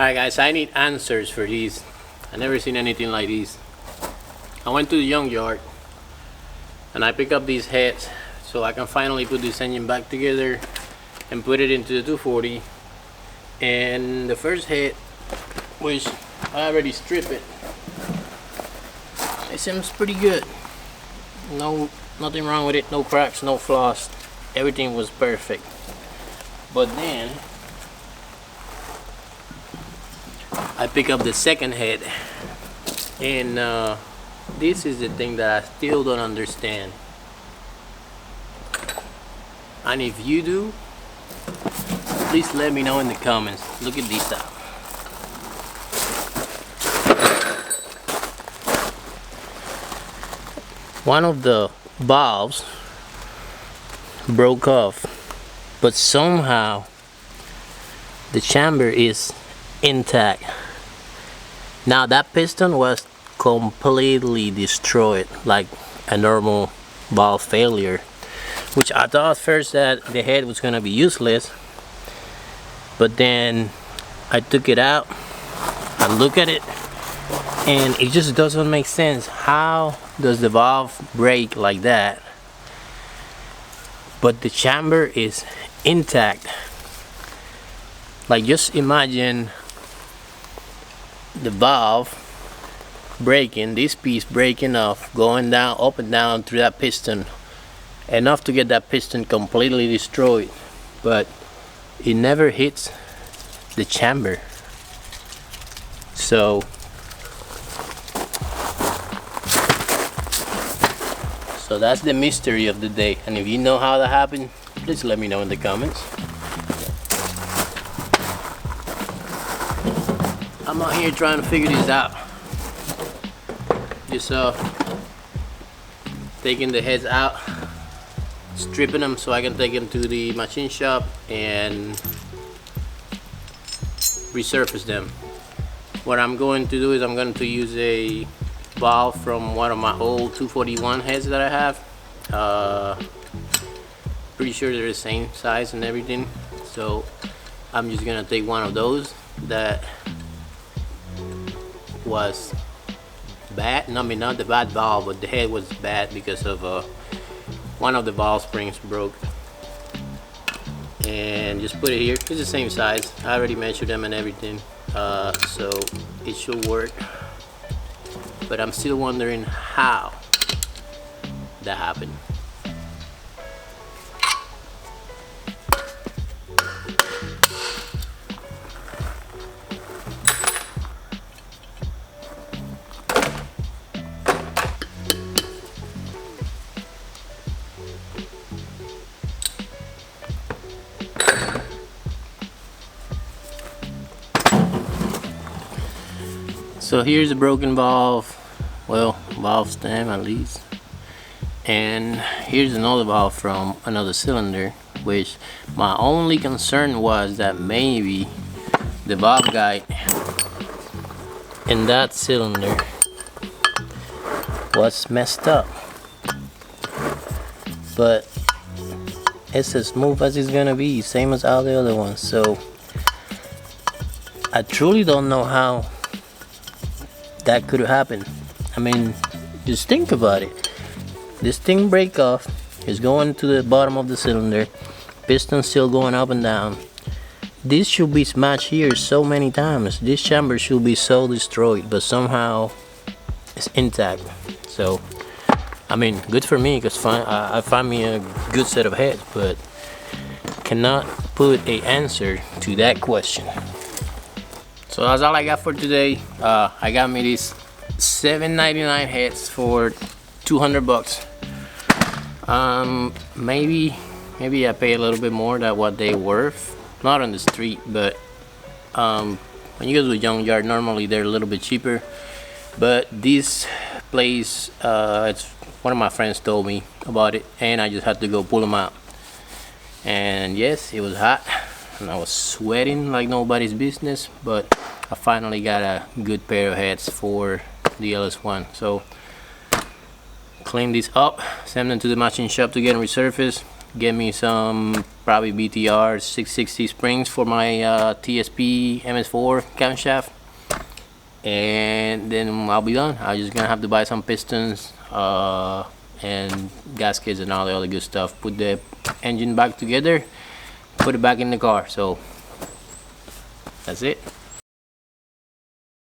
Alright guys, I need answers for these. I never seen anything like these. I went to the junkyard and I picked up these heads so I can finally put this engine back together and put it into the 240. And the first head, which I already stripped it, it seems pretty good. Nothing wrong with it, no cracks, no flaws. Everything was perfect. But then I pick up the second head, and this is the thing that I still don't understand. And if you do, please let me know in the comments. Look at this out. One of the valves broke off, but somehow the chamber is intact. Now that piston was completely destroyed, like a normal valve failure, which I thought at first that the head was gonna be useless, but then I took it out, I look at it, and it just doesn't make sense. How does the valve break like that but the chamber is intact? Like, just imagine the valve breaking, this piece breaking off, going down, up and down through that piston, enough to get that piston completely destroyed, but it never hits the chamber. So that's the mystery of the day, and if you know how that happened, please let me know in the comments. I'm out here trying to figure this out. Just taking the heads out, stripping them so I can take them to the machine shop and resurface them. What I'm going to do is I'm going to use a valve from one of my old 241 heads that I have. Pretty sure they're the same size and everything, so I'm just gonna take one of those that was bad. I mean, not the bad valve, but the head was bad because of one of the valve springs broke, and just put it here. It's the same size. I already measured them and everything, so it should work. But I'm still wondering how that happened. So here's a broken valve, well, valve stem at least, and here's another valve from another cylinder, which my only concern was that maybe the valve guide in that cylinder was messed up, but it's as smooth as it's gonna be, same as all the other ones. So I truly don't know how that could have happened. I mean, just think about it. This thing break off, is going to the bottom of the cylinder, piston still going up and down. This should be smashed here so many times. This chamber should be so destroyed, but somehow it's intact. So I mean, good for me, because I find me a good set of heads, but cannot put a answer to that question. So that's all I got for today. I got me these $7.99 heads for 200 bucks. Maybe I pay a little bit more than what they worth. Not on the street, but when you go to a junkyard, normally they're a little bit cheaper. But this place, it's one of my friends told me about it, and I just had to go pull them out. And yes, it was hot, and I was sweating like nobody's business, but I finally got a good pair of heads for the LS1. So clean these up, send them to the machine shop to get them resurfaced, get me some probably BTR 660 springs for my TSP MS4 camshaft, and then I'll be done. I'm just gonna have to buy some pistons and gaskets and all the other good stuff, put the engine back together, put it back in the car. So that's it.